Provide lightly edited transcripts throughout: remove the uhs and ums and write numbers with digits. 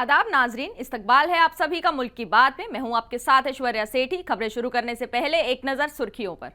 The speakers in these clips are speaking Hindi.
आदाब नाजरीन, इस्तकबाल है आप सभी का मुल्क की बात में। मैं हूं आपके साथ ऐश्वर्या सेठी। खबरें शुरू करने से पहले एक नजर सुर्खियों पर।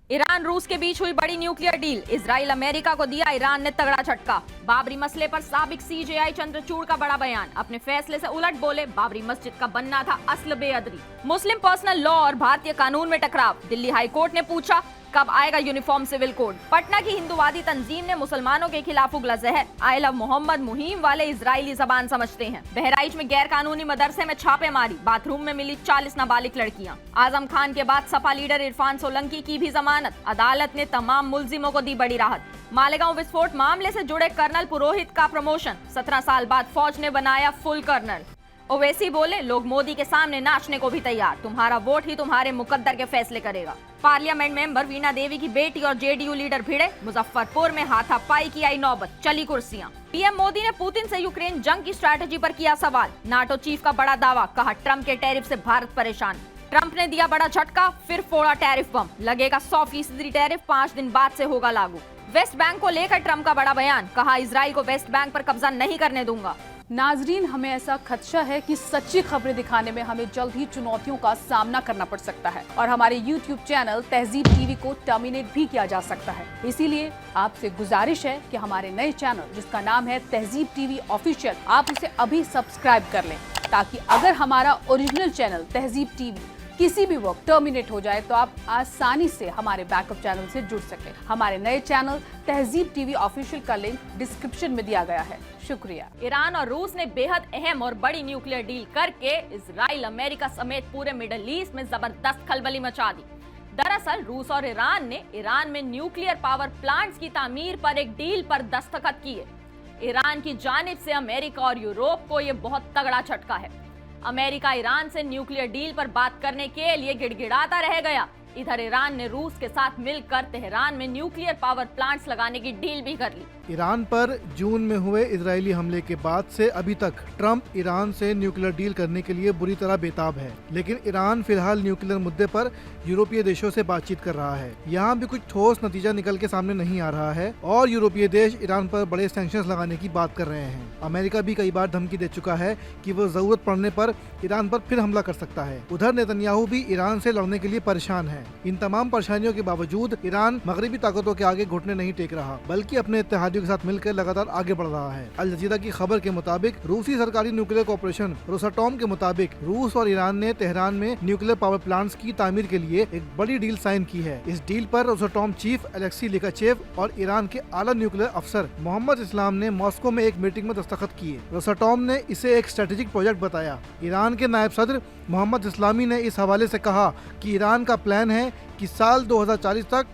ईरान रूस के बीच हुई बड़ी न्यूक्लियर डील। इजराइल अमेरिका को दिया ईरान ने तगड़ा झटका। बाबरी मसले पर साबिक सीजेआई चंद्रचूड़ का बड़ा बयान। अपने फैसले से उलट बोले, बाबरी मस्जिद का बनना था असल बेअदबी। मुस्लिम पर्सनल लॉ और भारतीय कानून में टकराव। दिल्ली हाई कोर्ट ने पूछा कब आएगा यूनिफॉर्म सिविल कोड। पटना की हिंदुवादी तंजीम ने मुसलमानों के खिलाफ उगला जहर। आई लव मोहम्मद मुहिम वाले इजरायली जबान समझते हैं। बहराइच में गैर कानूनी मदरसे में छापेमारी। बाथरूम में मिली 40 नाबालिग लड़कियां। आजम खान के बाद सपा लीडर इरफान सोलंकी की भी जमानत। अदालत ने तमाम मुलजिमों को दी बड़ी राहत। मालेगांव विस्फोट मामले से जुड़े कर्नल पुरोहित का प्रमोशन। 17 साल बाद फौज ने बनाया फुल कर्नल। ओवैसी बोले, लोग मोदी के सामने नाचने को भी तैयार। तुम्हारा वोट ही तुम्हारे मुकद्दर के फैसले करेगा। पार्लियामेंट मेंबर वीणा देवी की बेटी और जेडीयू लीडर भिड़े। मुजफ्फरपुर में हाथापाई की आई नौबत, चली कुर्सियां। पीएम मोदी ने पुतिन से यूक्रेन जंग की स्ट्रैटेजी पर किया सवाल। नाटो चीफ का बड़ा दावा, कहा ट्रंप के टैरिफ से भारत परेशान। ट्रंप ने दिया बड़ा झटका, फिर फोड़ा टैरिफ बम। लगेगा 100% टैरिफ, 5 दिन बाद से होगा लागू। वेस्ट बैंक को लेकर ट्रंप का बड़ा बयान, कहा इजराइल को वेस्ट बैंक पर कब्जा नहीं करने दूंगा। नाजरीन, हमें ऐसा खदशा है कि सच्ची खबरें दिखाने में हमें जल्द ही चुनौतियों का सामना करना पड़ सकता है और हमारे YouTube चैनल तहजीब टीवी को टर्मिनेट भी किया जा सकता है। इसीलिए आपसे गुजारिश है कि हमारे नए चैनल जिसका नाम है तहजीब टीवी ऑफिशियल, आप उसे अभी सब्सक्राइब कर लें, ताकि अगर हमारा ओरिजिनल चैनल तहजीब टीवी किसी भी वक्त टर्मिनेट हो जाए तो आप आसानी से हमारे बैकअप चैनल से जुड़ सकें। हमारे नए चैनल तहजीब टीवी ऑफिशियल का लिंक डिस्क्रिप्शन में दिया गया है। शुक्रिया। ईरान और रूस ने बेहद अहम और बड़ी न्यूक्लियर डील करके इजराइल अमेरिका समेत पूरे मिडल ईस्ट में जबरदस्त खलबली मचा दी। दरअसल रूस और ईरान ने ईरान में न्यूक्लियर पावर प्लांट्स की तामीर पर एक डील पर दस्तखत किए। ईरान की जानिब से अमेरिका और यूरोप को यह बहुत तगड़ा झटका है। अमेरिका ईरान से न्यूक्लियर डील पर बात करने के लिए गिड़गिड़ाता रह गया। इधर ईरान ने रूस के साथ मिलकर तेहरान में न्यूक्लियर पावर प्लांट्स लगाने की डील भी कर ली। ईरान पर जून में हुए इजरायली हमले के बाद से अभी तक ट्रंप ईरान से न्यूक्लियर डील करने के लिए बुरी तरह बेताब है, लेकिन ईरान फिलहाल न्यूक्लियर मुद्दे पर यूरोपीय देशों से बातचीत कर रहा है। यहाँ भी कुछ ठोस नतीजा निकल के सामने नहीं आ रहा है और यूरोपीय देश ईरान पर बड़े सैंक्शंस लगाने की बात कर रहे हैं। अमेरिका भी कई बार धमकी दे चुका है कि वो जरूरत पड़ने पर ईरान पर फिर हमला कर सकता है। उधर नेतन्याहू भी ईरान से लड़ने के लिए परेशान है। इन तमाम परेशानियों के बावजूद ईरान मगरबी ताकतों के आगे घुटने नहीं टेक रहा, बल्कि अपने इत्तेहादियों के साथ मिलकर लगातार आगे बढ़ रहा है। अल जजीरा की खबर के मुताबिक रूसी सरकारी न्यूक्लियर कॉर्पोरेशन रोसाटॉम के मुताबिक रूस और ईरान ने तेहरान में न्यूक्लियर पावर प्लांट्स की तामीर के लिए एक बड़ी डील साइन की है। इस डील पर रोसाटॉम चीफ अलेक्सी लिकाचेव और ईरान के आला न्यूक्लियर अफसर मोहम्मद इस्लाम ने मॉस्को में एक मीटिंग में दस्तखत किए। रोसाटॉम ने इसे एक स्ट्रेटेजिक प्रोजेक्ट बताया। ईरान के नायब सदर मोहम्मद इस्लामी ने इस हवाले से कहा कि ईरान का प्लान है कि साल 2040 तक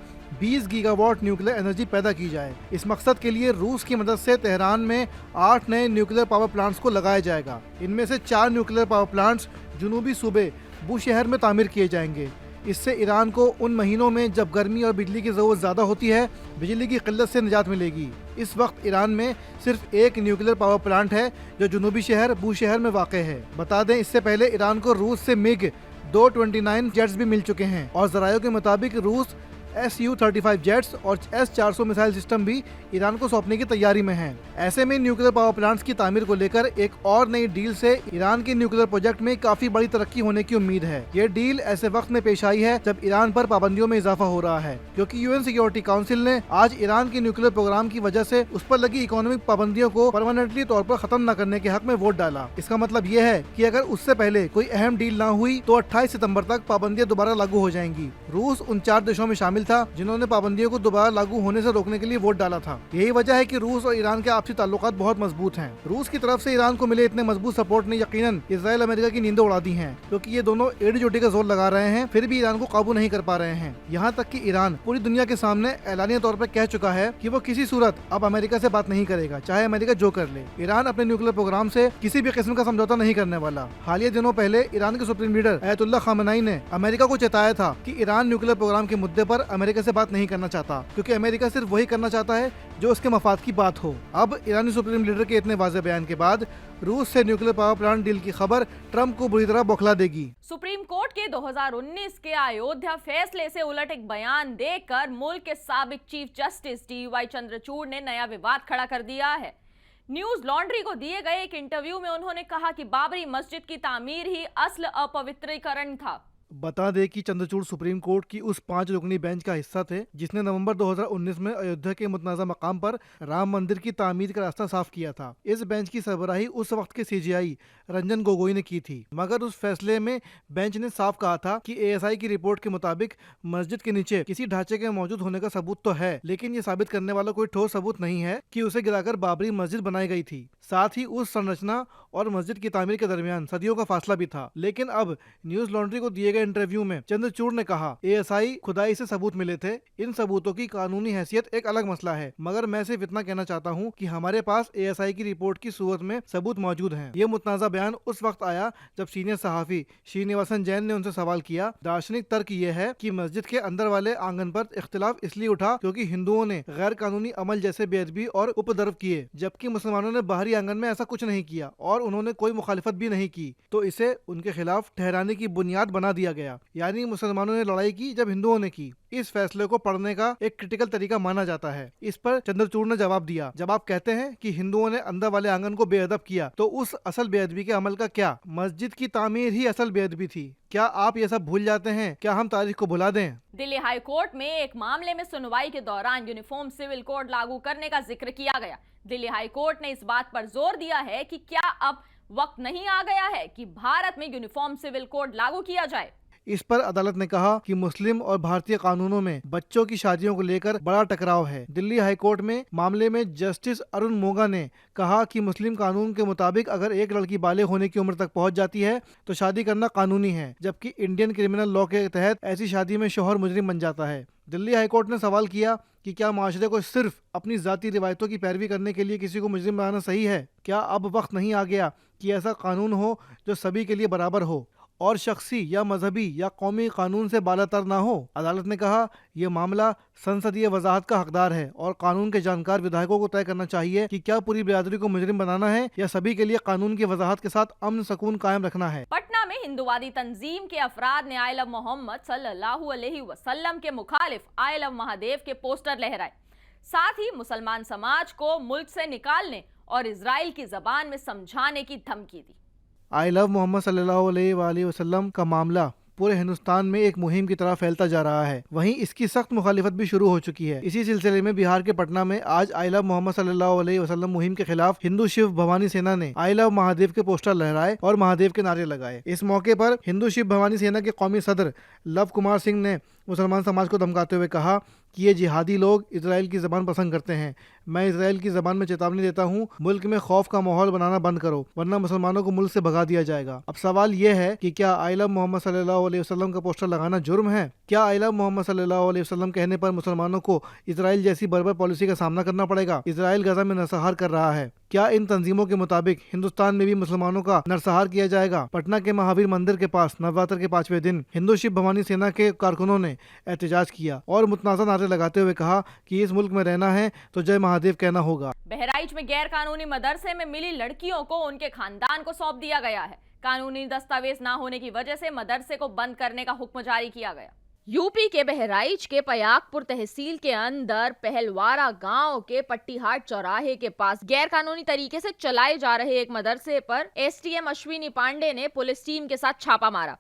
20 गीगावाट न्यूक्लियर एनर्जी पैदा की जाए। इस मकसद के लिए रूस की मदद से तेहरान में 8 नए न्यूक्लियर पावर प्लांट्स को लगाया जाएगा। इनमें से 4 न्यूक्लियर पावर प्लांट्स जुनूबी सूबे बुशहर में तामीर किए जाएंगे। इससे ईरान को उन महीनों में जब गर्मी और बिजली की ज़रूरत ज़्यादा होती है, बिजली की किल्लत से निजात मिलेगी। इस वक्त ईरान में सिर्फ एक न्यूक्लियर पावर प्लांट है जो जुनूबी शहर बुशहर में वाक़ है। बता दें, इससे पहले ईरान को रूस से मिग 229 जेट्स भी मिल चुके हैं और ज़रायों के मुताबिक रूस Su-35 जेट्स और S-400 मिसाइल सिस्टम भी ईरान को सौंपने की तैयारी में हैं। ऐसे में न्यूक्लियर पावर प्लांट्स की तामीर को लेकर एक और नई डील से ईरान के न्यूक्लियर प्रोजेक्ट में काफी बड़ी तरक्की होने की उम्मीद है। ये डील ऐसे वक्त में पेश आई है जब ईरान पर पाबंदियों में इजाफा हो रहा है, क्योंकि यूएन सिक्योरिटी काउंसिल ने आज ईरान के न्यूक्लियर प्रोग्राम की वजह से उस पर लगी इकोनॉमिक पाबंदियों को परमानेंटली तौर पर खत्म न करने के हक में वोट डाला। इसका मतलब ये है कि अगर उससे पहले कोई अहम डील न हुई तो 28 सितम्बर तक पाबंदियां दोबारा लागू हो जाएंगी। रूस उन 4 देशों में शामिल था जिन्होंने पाबंदियों को दोबारा लागू होने से रोकने के लिए वोट डाला था। यही वजह है कि रूस और ईरान के आपसी ताल्लुकात बहुत मजबूत हैं। रूस की तरफ से ईरान को मिले इतने मजबूत सपोर्ट ने यकीनन इजराइल अमेरिका की नींदें उड़ा दी हैं, क्योंकि ये दोनों एड़ी चोटी का जोर लगा रहे हैं, फिर भी ईरान को काबू नहीं कर पा रहे हैं। यहाँ तक कि ईरान पूरी दुनिया के सामने एलानिया तौर पर कह चुका है कि वो किसी सूरत अब अमेरिका से बात नहीं करेगा, चाहे अमेरिका जो कर ले। ईरान अपने न्यूक्लियर प्रोग्राम से किसी भी किस्म का समझौता नहीं करने वाला। हालिया दिनों पहले ईरान के सुप्रीम लीडर अयतुल्लाह खामेनी ने अमेरिका को चेताया था कि ईरान न्यूक्लियर प्रोग्राम के मुद्दे पर अमेरिका से बात नहीं करना चाहता, क्योंकि अमेरिका सिर्फ वही करना चाहता है जो उसके मफाद की बात हो। अब ईरानी सुप्रीम लीडर के इतने वाज़ेह बयान के बाद रूस से न्यूक्लियर पावर प्लांट डील की खबर ट्रंप को बुरी तरह बौखला देगी। सुप्रीम कोर्ट के 2019 के अयोध्या फैसले से उलट एक बयान देकर मुल्क के साबिक चीफ जस्टिस DY चंद्रचूड़ ने नया विवाद खड़ा कर दिया है। न्यूज लॉन्ड्री को दिए गए एक इंटरव्यू में उन्होंने कहा कि बाबरी मस्जिद की तामीर ही असल अपवित्रीकरण था। बता दें कि चंद्रचूड़ सुप्रीम कोर्ट की उस 5 रुकनी बेंच का हिस्सा थे जिसने नवंबर 2019 में अयोध्या के मुतनाज़ा मकाम पर राम मंदिर की तामीर का रास्ता साफ किया था। इस बेंच की सरबराही उस वक्त के सीजीआई रंजन गोगोई ने की थी, मगर उस फैसले में बेंच ने साफ कहा था कि एएसआई की रिपोर्ट के मुताबिक मस्जिद के नीचे किसी ढांचे के मौजूद होने का सबूत तो है, लेकिन ये साबित करने वाला कोई ठोस सबूत नहीं है कि उसे गिराकर बाबरी मस्जिद बनाई गई थी। साथ ही उस संरचना और मस्जिद की तामीर के दरमियान सदियों का फासला भी था। लेकिन अब न्यूज लॉन्ड्री को दिए गए इंटरव्यू में चंद्रचूड़ ने कहा, एएसआई खुदाई से सबूत मिले थे, इन सबूतों की कानूनी हैसियत एक अलग मसला है, मगर मैं सिर्फ इतना कहना चाहता हूं कि हमारे पास एएसआई की रिपोर्ट की सूरत में सबूत मौजूद हैं। ये मुतनाज़ा बयान उस वक्त आया जब सीनियर सहाफी श्रीनिवासन जैन ने उनसे सवाल किया। दार्शनिक तर्क ये है कि मस्जिद के अंदर वाले आंगन पर इख्तिलाफ इसलिए उठा क्योंकि हिंदुओं ने गैर कानूनी अमल जैसे बेअदबी और उपद्रव किए, जबकि मुसलमानों ने बाहरी आंगन में ऐसा कुछ नहीं किया और उन्होंने कोई मुखालिफत भी नहीं की, तो इसे उनके खिलाफ ठहराने की बुनियाद बना दिया गया। यानी मुसलमानों ने लड़ाई की जब हिंदुओं ने की। इस फैसले को पढ़ने का एक क्रिटिकल तरीका माना जाता है। इस पर चंद्रचूड़ ने जवाब दिया, जब आप कहते हैं कि हिंदुओं ने अंदर वाले आंगन को बेअदब किया, तो उस असल बेअदबी के अमल का क्या? मस्जिद की तामीर ही असल बेअदबी थी। क्या आप ये सब भूल जाते हैं? क्या हम तारीख को भुला दें? दिल्ली हाई कोर्ट में एक मामले में सुनवाई के दौरान यूनिफॉर्म सिविल कोड लागू करने का जिक्र किया गया। दिल्ली हाई कोर्ट ने इस बात पर जोर दिया है कि क्या अब वक्त नहीं आ गया है कि भारत में यूनिफॉर्म सिविल कोड लागू किया जाए। इस पर अदालत ने कहा कि मुस्लिम और भारतीय कानूनों में बच्चों की शादियों को लेकर बड़ा टकराव है। दिल्ली हाई कोर्ट में मामले में जस्टिस अरुण मोगा ने कहा कि मुस्लिम कानून के मुताबिक अगर एक लड़की बालिग होने की उम्र तक पहुंच जाती है तो शादी करना कानूनी है, जबकि इंडियन क्रिमिनल लॉ के तहत ऐसी शादी में शौहर मुजरिम बन जाता है। दिल्ली हाई कोर्ट ने सवाल किया कि क्या माशरे को सिर्फ अपनी जाती रिवायतों की पैरवी करने के लिए किसी को मुजरिम बनाना सही है? क्या अब वक्त नहीं आ गया कि ऐसा कानून हो जो सभी के लिए बराबर हो और शख्सी या मजहबी या कौमी कानून से बालातर ना हो? अदालत ने कहा, यह मामला संसदीय वजाहत का हकदार है और कानून के जानकार विधायकों को तय करना चाहिए कि क्या पूरी बिरादरी को मुजरिम बनाना है या सभी के लिए कानून की वजाहत के साथ अमन सुकून कायम रखना है। पटना में हिंदुवादी तंजीम के अफराद ने आई लव मोहम्मद सल्लल्लाहु अलैहि वसल्लम के मुखालिफ आई लव महादेव के पोस्टर लहराए। साथ ही मुसलमान समाज को मुल्क से निकालने और इजराइल की जबान में समझाने की धमकी दी। आई लव मोहम्मद सल्लल्लाहु अलैहि वसल्लम का मामला पूरे हिंदुस्तान में एक मुहिम की तरह फैलता जा रहा है। वहीं इसकी सख्त मुखालिफत भी शुरू हो चुकी है। इसी सिलसिले में बिहार के पटना में आज आई लव मोहम्मद सल्लल्लाहु अलैहि वसल्लम मुहिम के खिलाफ हिंदू शिव भवानी सेना ने आई लव महादेव के पोस्टर लहराए और महादेव के नारे लगाए। इस मौके पर हिंदू शिव भवानी सेना के कौमी सदर लव कुमार सिंह ने मुसलमान समाज को धमकाते हुए कहा कि ये जिहादी लोग इजराइल की ज़बान पसंद करते हैं। मैं इजराइल की ज़बान में चेतावनी देता हूँ, मुल्क में खौफ का माहौल बनाना बंद करो, वरना मुसलमानों को मुल्क से भगा दिया जाएगा। अब सवाल ये है कि क्या आई लव मोहम्मद सल्लल्लाहु अलैहि वसल्लम का पोस्टर लगाना जुर्म है? क्या आई लव मोहम्मद सल्लल्लाहु अलैहि वसल्लम कहने पर मुसलमानों को इजराइल जैसी बर्बर पॉलिसी का सामना करना पड़ेगा? इजराइल गजा में नरसंहार कर रहा है। क्या इन तंजीमों के मुताबिक हिंदुस्तान में भी मुसलमानों का नरसंहार किया जाएगा? पटना के महावीर मंदिर के पास नवरात्र के 5वें दिन हिंदू शिव भवानी सेना के कारकुनों ने एहतजाज किया और मुतनाज़ा नारे लगाते हुए कहा कि इस मुल्क में रहना है तो जय महादेव कहना होगा। बहराइच में गैर कानूनी मदरसे में मिली लड़कियों को उनके खानदान को सौंप दिया गया है। कानूनी दस्तावेज न होने की वजह से मदरसे को बंद करने का हुक्म जारी किया गया। यूपी के बहराइच के पयागपुर तहसील के अंदर पहलवारा गांव के पट्टीहाट चौराहे के पास गैर कानूनी तरीके से चलाए जा रहे एक मदरसे पर एसडीएम अश्विनी पांडे ने पुलिस टीम के साथ छापा मारा।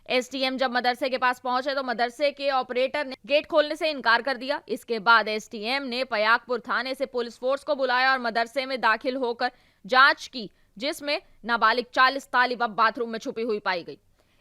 एसडीएम जब मदरसे के पास पहुंचे तो मदरसे के ऑपरेटर ने गेट खोलने से इनकार कर दिया। इसके बाद एसडीएम ने पयागपुर थाने से पुलिस फोर्स को बुलाया और मदरसे में दाखिल होकर जांच की, जिसमें नाबालिग 40 तालिबा बाथरूम में छुपी हुई पाई गई।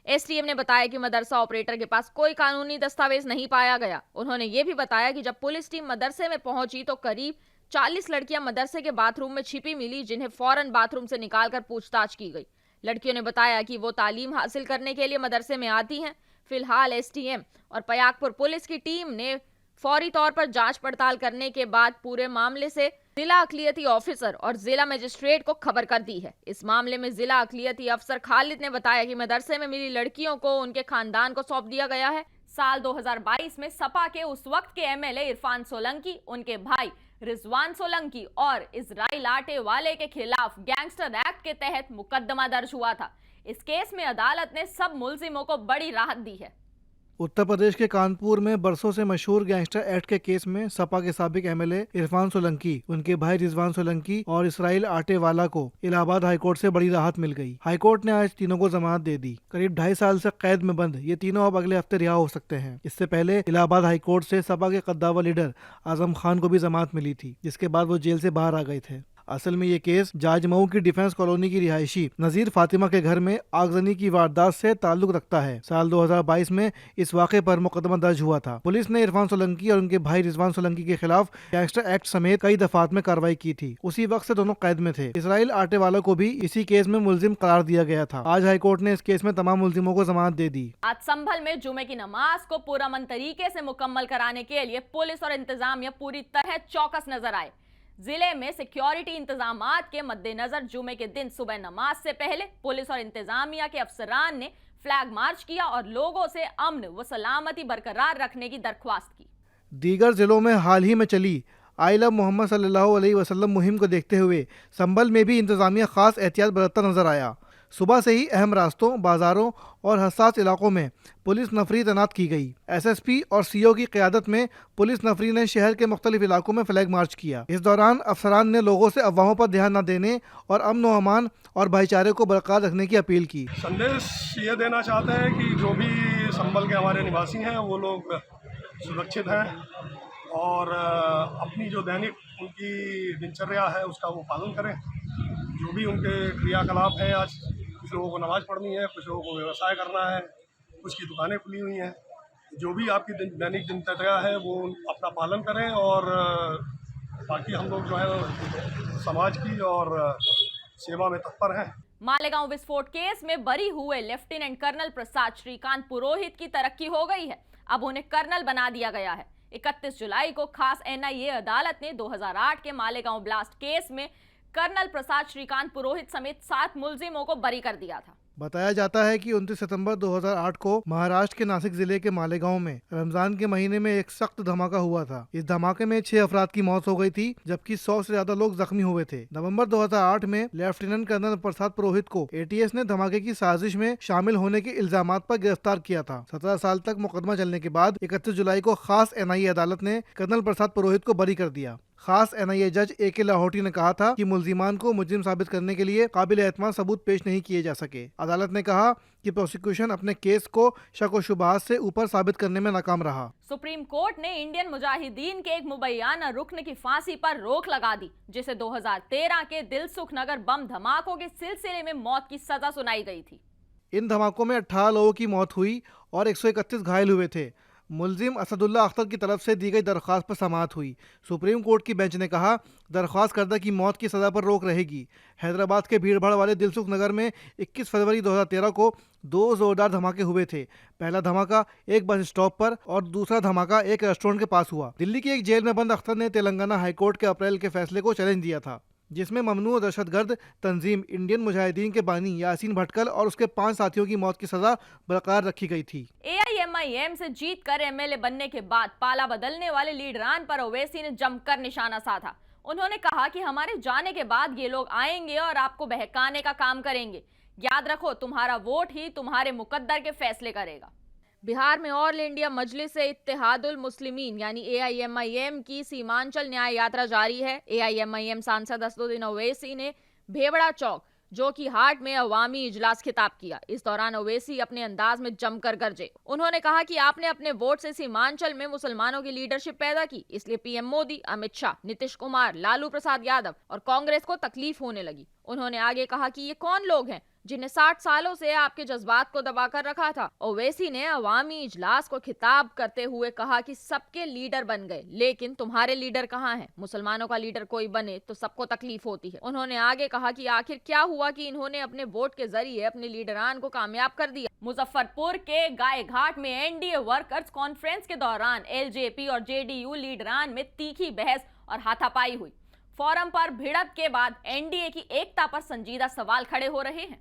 एसडीएम ने बताया कि मदरसा ऑपरेटर के पास कोई कानूनी दस्तावेज नहीं पाया गया। उन्होंने ये भी बताया कि जब पुलिस टीम मदरसे में पहुंची तो करीब 40 लड़कियां मदरसे के बाथरूम में छिपी मिली, जिन्हें फौरन बाथरूम से निकालकर पूछताछ की गई। लड़कियों ने बताया कि वो तालीम हासिल करने के लिए मदरसे में आती हैं। फिलहाल एसडीएम और पयागपुर पुलिस की टीम ने फौरी तौर पर जांच पड़ताल करने के बाद पूरे मामले से जिला अकलियती ऑफिसर और जिला मजिस्ट्रेट को खबर कर दी है। इस मामले में जिला अकलियती अफसर खालिद ने बताया कि मदरसे में मिली लड़कियों को उनके खानदान को सौंप दिया गया है। साल 2022 में सपा के उस वक्त के एमएलए इरफान सोलंकी, उनके भाई रिजवान सोलंकी और इजराइल आटे वाले के खिलाफ गैंगस्टर एक्ट के तहत मुकदमा दर्ज हुआ था। इस केस में अदालत ने सब मुलजिमों को बड़ी राहत दी है। उत्तर प्रदेश के कानपुर में बरसों से मशहूर गैंगस्टर एक्ट के केस में सपा के साबिक एमएलए इरफान सोलंकी, उनके भाई रिजवान सोलंकी और इसराइल आटेवाला को इलाहाबाद हाईकोर्ट से बड़ी राहत मिल गई। हाईकोर्ट ने आज तीनों को जमानत दे दी। करीब 2.5 साल से कैद में बंद ये तीनों अब अगले हफ्ते रिहा हो सकते हैं। इससे पहले इलाहाबाद हाईकोर्ट से सपा के कद्दावर लीडर आजम खान को भी जमानत मिली थी, जिसके बाद वो जेल से बाहर आ गए थे। असल में ये केस जाजमऊ की डिफेंस कॉलोनी की रिहायशी नजीर फातिमा के घर में आगजनी की वारदात से ताल्लुक रखता है। साल 2022 में इस वाक़े पर मुकदमा दर्ज हुआ था। पुलिस ने इरफान सोलंकी और उनके भाई रिजवान सोलंकी के खिलाफ गैंगस्टर एक्ट समेत कई दफात में कार्रवाई की थी। उसी वक्त से दोनों कैद में थे। इसराइल आटेवाला को भी इसी केस में मुलजिम करार दिया गया था। आज हाईकोर्ट ने इस केस में तमाम मुलजिमों को जमानत दे दी। आज संभल में जुमे की नमाज को पुरअमन तरीके से मुकम्मल कराने के लिए पुलिस और इंतजामिया पूरी तरह चौकस नजर आए। जिले में सिक्योरिटी इंतजामात के मद्देनजर जुमे के दिन सुबह नमाज से पहले पुलिस और इंतजामिया के अफसरान ने फ्लैग मार्च किया और लोगों से अमन व सलामती बरकरार रखने की दरख्वास्त की। दीगर जिलों में हाल ही में चली आई लव मोहम्मद सल्लल्लाहु अलैहि वसल्लम मुहिम को देखते हुए संभल में भी इंतजामिया खास एहतियात बरतता नजर आया। सुबह से ही अहम रास्तों, बाजारों और हसास इलाकों में पुलिस नफरी तैनात की गई। एसएसपी और सीओ की क़यादत में पुलिस नफरी ने शहर के मुख्तलिफ इलाकों में फ्लैग मार्च किया। इस दौरान अफसरान ने लोगों से अफवाहों पर ध्यान न देने और अमन व अमान और भाईचारे को बरकरार रखने की अपील की। संदेश ये देना चाहते हैं कि जो भी संभल के हमारे निवासी हैं वो लोग सुरक्षित हैं और अपनी जो दैनिक उनकी दिनचर्या है उसका वो पालन करें। जो भी उनके क्रियाकलाप हैं, आज कुछ लोगों को नमाज़ पढ़नी है, कुछ लोगों को व्यवसाय करना है, कुछ की दुकानें खुली हुई हैं। जो भी आपकी दैनिक दिनचर्या है वो अपना पालन करें और बाकी हम लोग जो है समाज की और सेवा में तत्पर हैं। मालेगांव विस्फोट केस में बरी हुए लेफ्टिनेंट कर्नल प्रसाद श्रीकांत पुरोहित की तरक्की हो गई है। अब उन्हें कर्नल बना दिया गया है। 31 जुलाई को खास एनआईए अदालत ने 2008 के मालेगांव ब्लास्ट केस में कर्नल प्रसाद श्रीकांत पुरोहित समेत 7 मुलजिमों को बरी कर दिया था। बताया जाता है कि 29 सितंबर 2008 को महाराष्ट्र के नासिक जिले के मालेगांव में रमजान के महीने में एक सख्त धमाका हुआ था। इस धमाके में 6 अफराद की मौत हो गई थी, जबकि 100 से ज्यादा लोग जख्मी हुए थे। नवंबर 2008 में लेफ्टिनेंट कर्नल प्रसाद पुरोहित को एटीएस ने धमाके की साजिश में शामिल होने के इल्जामात पर गिरफ्तार किया था। 17 साल तक मुकदमा चलने के बाद 31 जुलाई को खास एनआईए अदालत ने कर्नल प्रसाद पुरोहित को बरी कर दिया। खास एनआईए जज ए.के. लाहौटी ने कहा था कि मुलजिमान को मुजरिम साबित करने के लिए काबिल एतमाद सबूत पेश नहीं किए जा सके। अदालत ने कहा कि प्रोसिक्यूशन अपने केस को शक व शुबहात से ऊपर साबित करने में नाकाम रहा। सुप्रीम कोर्ट ने इंडियन मुजाहिदीन के एक मुबैयाना रुकन की फांसी पर रोक लगा दी, जिसे 2013 के दिलसुख नगर बम धमाकों के सिलसिले में मौत की सजा सुनाई गई थी। इन धमाकों में 18 लोगों की मौत हुई और 131 घायल हुए थे। मुलजिम असदुल्ला अख्तर की तरफ से दी गई दरख्वास्त पर समाअत हुई। सुप्रीम कोर्ट की बेंच ने कहा, दरख्वास्त करदा की मौत की सज़ा पर रोक रहेगी। हैदराबाद के भीड़भाड़ वाले दिलसुख नगर में 21 फरवरी 2013 को 2 जोरदार धमाके हुए थे। पहला धमाका एक बस स्टॉप पर और दूसरा धमाका एक रेस्टोरेंट के पास हुआ। दिल्ली की एक जेल में बंद अख्तर ने तेलंगाना हाईकोर्ट के अप्रैल के फैसले को चैलेंज दिया था, जिसमें ममनू दहशतगर्द तंजीम इंडियन मुजाहिदीन के बानी यासीन भटकल और उसके 5 साथियों की मौत की सजा बरकरार रखी गई थी। एआईएमआईएम से जीतकर एमएलए बनने के बाद पाला बदलने वाले लीडरान पर ओवैसी ने जमकर निशाना साधा। उन्होंने कहा कि हमारे जाने के बाद ये लोग आएंगे और आपको बहकाने का काम करेंगे। याद रखो, तुम्हारा वोट ही तुम्हारे मुकद्दर के फैसले करेगा। बिहार में ऑल इंडिया मजलिस इत्तेहादुल मुस्लिमीन यानी एआईएमआईएम की सीमांचल न्याय यात्रा जारी है। एआईएमआईएम सांसद असदुद्दीन ओवैसी ने भेवड़ा चौक जो कि हाट में अवामी इजलास खिताब किया। इस दौरान ओवैसी अपने अंदाज में जमकर गरजे। उन्होंने कहा कि आपने अपने वोट से सीमांचल में मुसलमानों की लीडरशिप पैदा की, इसलिए पीएम मोदी, अमित शाह, नीतीश कुमार, लालू प्रसाद यादव और कांग्रेस को तकलीफ होने लगी। उन्होंने आगे कहा कि ये कौन लोग हैं जिन्हें 60 सालों से आपके जज्बात को दबाकर रखा था। ओवैसी ने अवामी इजलास को खिताब करते हुए कहा कि सबके लीडर बन गए, लेकिन तुम्हारे लीडर कहाँ हैं? मुसलमानों का लीडर कोई बने तो सबको तकलीफ होती है। उन्होंने आगे कहा कि आखिर क्या हुआ कि इन्होंने अपने वोट के जरिए अपने लीडरान को कामयाब कर दिया। मुजफ्फरपुर के गाय घाट में एनडीए वर्कर्स कॉन्फ्रेंस के दौरान एलजेपी और जेडीयू लीडरान में तीखी बहस और हाथापाई हुई। फोरम पर भिड़ंत के बाद एनडीए की एकता पर संजीदा सवाल खड़े हो रहे हैं।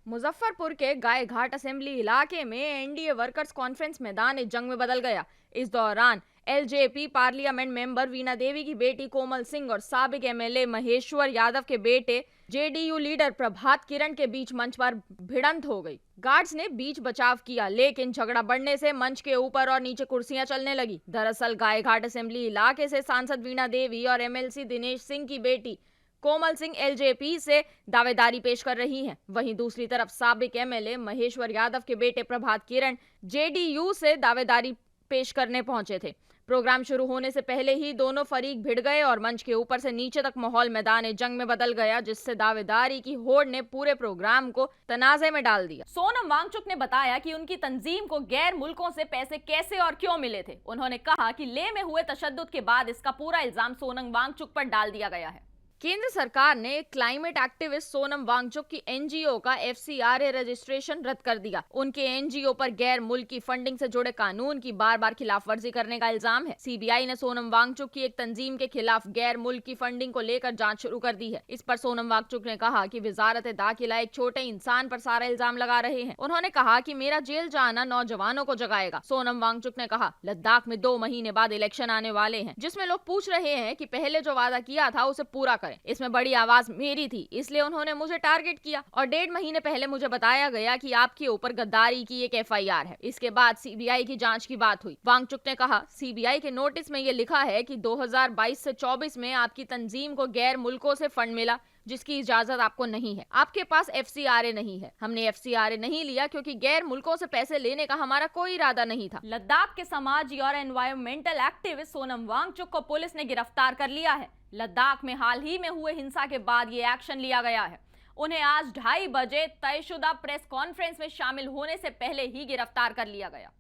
मुजफ्फरपुर के गाय घाट असेंबली इलाके में एनडीए वर्कर्स कॉन्फ्रेंस मैदान जंग में बदल गया। इस दौरान LJP parliament member Veena Devi की बेटी कोमल सिंह और साबिक एमएलए महेश्वर यादव के बेटे जेडीयू लीडर प्रभात किरण के बीच मंच पर भिड़ंत हो गई। गार्ड्स ने बीच बचाव किया, लेकिन झगड़ा बढ़ने से मंच के ऊपर और नीचे कुर्सियां चलने लगी। दरअसल गायघाट असेंबली इलाके से सांसद वीणा देवी और एमएलसी दिनेश सिंह की बेटी कोमल सिंह एलजेपी से दावेदारी पेश कर रही हैं। वहीं दूसरी तरफ साबिक एमएलए महेश्वर यादव के बेटे प्रभात किरण जेडीयू से दावेदारी पेश करने पहुंचे थे। प्रोग्राम शुरू होने से पहले ही दोनों फरीक भिड़ गए और मंच के ऊपर से नीचे तक माहौल मैदान जंग में बदल गया, जिससे दावेदारी की होड़ ने पूरे प्रोग्राम को तनाज़े में डाल दिया। सोनम वांगचुक ने बताया कि उनकी तंजीम को गैर मुल्कों से पैसे कैसे और क्यों मिले थे। उन्होंने कहा कि लेह में हुए तशद्दुद के बाद इसका पूरा इल्जाम सोनम वांगचुक पर डाल दिया गया है। केंद्र सरकार ने क्लाइमेट एक्टिविस्ट सोनम वांगचुक की एनजीओ का एफसीआरए रजिस्ट्रेशन रद्द कर दिया। उनके एनजीओ पर गैर मुल्की फंडिंग से जुड़े कानून की बार-बार खिलाफवर्जी करने का इल्जाम है। सीबीआई ने सोनम वांगचुक की एक तंजीम के खिलाफ गैर मुल्की फंडिंग को लेकर जांच शुरू कर दी है। इस पर सोनम वांगचुक ने कहा कि वजारत दाखिला एक छोटे इंसान पर सारा इल्जाम लगा रहे हैं। उन्होंने कहा कि मेरा जेल जाना नौजवानों को जगाएगा। सोनम वांगचुक ने कहा, लद्दाख में 2 महीने बाद इलेक्शन आने वाले हैं, जिसमें लोग पूछ रहे हैं कि पहले जो वादा किया था उसे पूरा करें। इसमें बड़ी आवाज मेरी थी, इसलिए उन्होंने मुझे टारगेट किया और 1.5 महीने पहले मुझे बताया गया कि आपके ऊपर गद्दारी की एक एफआईआर है। इसके बाद सीबीआई की जांच की बात हुई। वांगचुक ने कहा, सीबीआई के नोटिस में ये लिखा है कि 2022 से 24 में आपकी तंजीम को गैर मुल्कों से फंड मिला, जिसकी इजाजत आपको नहीं है। आपके पास एफसीआरए नहीं है। हमने एफसीआरए नहीं लिया क्योंकि गैर मुल्कों से पैसे लेने का हमारा कोई इरादा नहीं था। लद्दाख के समाजी और एनवायरमेंटल एक्टिविस्ट सोनम वांगचुक को पुलिस ने गिरफ्तार कर लिया है। लद्दाख में हाल ही में हुए हिंसा के बाद ये एक्शन लिया गया है। उन्हें आज 2:30 बजे तयशुदा प्रेस कॉन्फ्रेंस में शामिल होने से पहले ही गिरफ्तार कर लिया गया।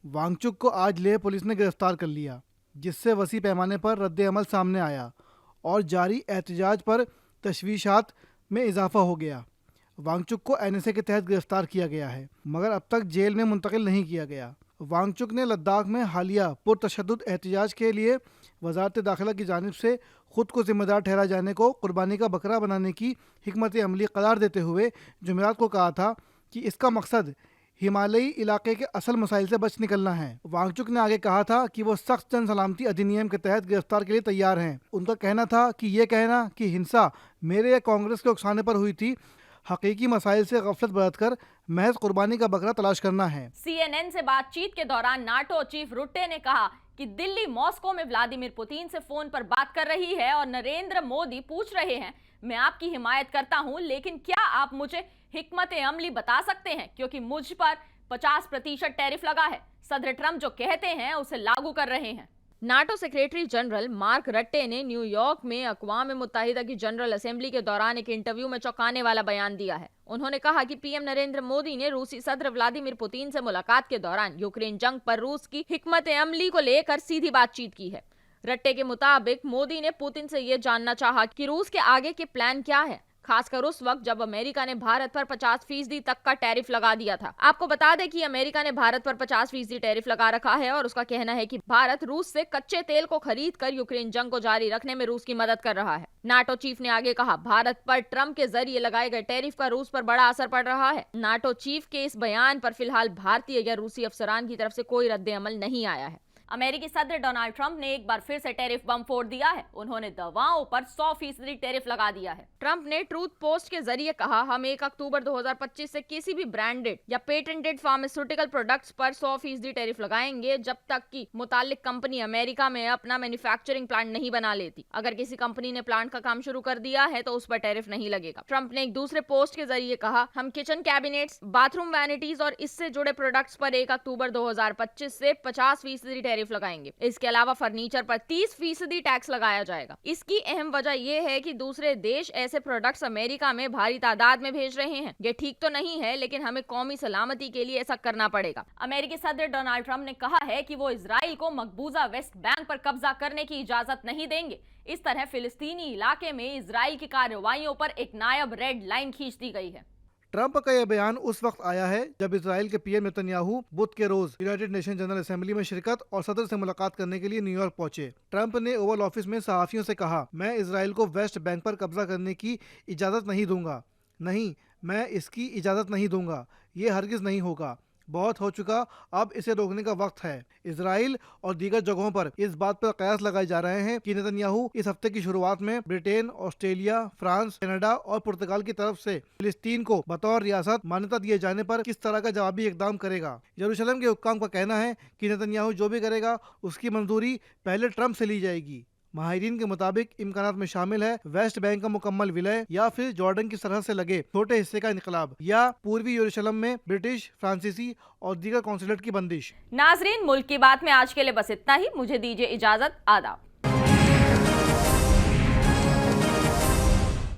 वांगचुक को आज लेह पुलिस ने गिरफ्तार कर लिया, जिससे वसी पैमाने पर रद्द-ए-अमल सामने आया और जारी एहतजाज पर तशवीशात में इजाफा हो गया। वांगचुक को एनएसए के तहत गिरफ्तार किया गया है, मगर अब तक जेल में मुंतकिल नहीं किया गया। वांगचुक ने लद्दाख में हालिया पुरतशद्दुद एहतजाज के लिए वजारत दाखिला की जानिब से खुद को जिम्मेदार ठहरा जाने को कुर्बानी का बकरा बनाने की हिकमत अमली करार देते हुए जुमेरात को कहा था कि इसका मकसद हिमालयी इलाके के असल मसाइल से बच निकलना है। वांगचुक ने आगे कहा था कि वो सख्त जन सलामती अधिनियम के तहत गिरफ्तार के लिए तैयार हैं। उनका कहना था कि ये कहना कि हिंसा मेरे या कांग्रेस के उकसाने पर हुई थी, हकीकी मसाइल से गफलत बरतकर महज कुर्बानी का बकरा तलाश करना है। CNN से बातचीत के दौरान नाटो चीफ रुट्टे ने कहा कि दिल्ली मॉस्को में व्लादिमीर पुतिन से फोन पर बात कर रही है और नरेंद्र मोदी पूछ रहे हैं, मैं आपकी हिमायत करता हूं, लेकिन क्या आप मुझे हिकमत अमली बता सकते हैं, क्योंकि मुझ पर 50% टैरिफ लगा है। सदर ट्रंप जो कहते हैं उसे लागू कर रहे हैं। NATO secretary general mark Ratte ने न्यूयॉर्क में अक़वाम मुत्तहिदा की जनरल असेंबली के दौरान एक इंटरव्यू में चौंकाने वाला बयान दिया है। उन्होंने कहा कि पीएम नरेंद्र मोदी ने रूसी सदर व्लादिमीर पुतिन से मुलाकात के दौरान यूक्रेन जंग पर रूस की हिकमत अमली को लेकर सीधी बातचीत की है। रट्टे के मुताबिक मोदी ने पुतिन से ये जानना चाहा कि रूस के आगे के प्लान क्या है, खासकर उस वक्त जब अमेरिका ने भारत पर 50% तक का टैरिफ लगा दिया था। आपको बता दें कि अमेरिका ने भारत पर 50% टैरिफ लगा रखा है और उसका कहना है कि भारत रूस से कच्चे तेल को खरीद कर यूक्रेन जंग को जारी रखने में रूस की मदद कर रहा है। नाटो चीफ ने आगे कहा, भारत पर ट्रंप के जरिए लगाए गए टैरिफ का रूस पर बड़ा असर पड़ रहा है। नाटो चीफ के इस बयान पर फिलहाल भारतीय या रूसी अफसरान की तरफ से कोई रद्द-ए-अमल नहीं आया है। अमेरिकी सदर डोनाल्ड ट्रंप ने एक बार फिर से टैरिफ बम फोड़ दिया है। उन्होंने दवाओं पर 100% टैरिफ लगा दिया है। ट्रंप ने ट्रूथ पोस्ट के जरिए कहा, हम 1 अक्टूबर 2025 से किसी भी ब्रांडेड या पेटेंटेड फार्मास्यूटिकल प्रोडक्ट्स पर 100% टैरिफ लगाएंगे, जब तक कि मुतालिक कंपनी अमेरिका में अपना मैन्युफैक्चरिंग प्लांट नहीं बना लेती। अगर किसी कंपनी ने प्लांट का काम शुरू कर दिया है तो उस पर टैरिफ नहीं लगेगा। ट्रंप ने एक दूसरे पोस्ट के जरिए कहा, हम किचन कैबिनेट्स, बाथरूम वैनिटीज और इससे जुड़े प्रोडक्ट्स पर 1 अक्टूबर 2025 से 50% टैरिफ लगाएंगे। इसके अलावा फर्नीचर पर 30% टैक्स लगाया जाएगा। इसकी अहम वजह यह है कि दूसरे देश ऐसे प्रोडक्ट्स अमेरिका में भारी तादाद में भेज रहे हैं। ये ठीक तो नहीं है, लेकिन हमें कौमी सलामती के लिए ऐसा करना पड़ेगा। अमेरिकी सदर डोनाल्ड ट्रंप ने कहा है कि वो इजराइल को मकबूजा वेस्ट बैंक पर कब्जा करने की इजाजत नहीं देंगे। इस तरह फिलिस्तीनी इलाके में इजराइल की कार्रवाइयों पर एक नायाब रेड लाइन खींच दी गई है। ट्रंप का यह बयान उस वक्त आया है जब इजराइल के पीएम नेतन्याहू बुध के रोज यूनाइटेड नेशन जनरल असेंबली में शिरकत और सदर से मुलाकात करने के लिए न्यूयॉर्क पहुंचे। ट्रंप ने ओवल ऑफिस में सहाफियों से कहा, मैं इजराइल को वेस्ट बैंक पर कब्जा करने की इजाजत नहीं दूंगा। नहीं, मैं इसकी इजाजत नहीं दूंगा। ये हरगिज नहीं होगा। बहुत हो चुका, अब इसे रोकने का वक्त है। इजराइल और दीगर जगहों पर इस बात पर कयास लगाए जा रहे हैं कि नेतन्याहू इस हफ्ते की शुरुआत में ब्रिटेन, ऑस्ट्रेलिया, फ्रांस, कनाडा और पुर्तगाल की तरफ से फिलिस्तीन को बतौर रियासत मान्यता दिए जाने पर किस तरह का जवाबी इकदाम करेगा। यरूशलेम के हुक्काम का कहना है कि नेतन्याहू जो भी करेगा उसकी मंजूरी पहले ट्रंप से ली जाएगी। माहिरीन के मुताबिक इम्कानात में शामिल है वेस्ट बैंक का मुकम्मल विलय, या फिर जॉर्डन की सरहद से लगे छोटे हिस्से का इनकलाब, या पूर्वी यरूशलेम में ब्रिटिश, फ्रांसीसी और दीगर कौंसलेट की बंदिश। नाजरीन, मुल्क की बात में आज के लिए बस इतना ही। मुझे दीजिए इजाजत। आदाब।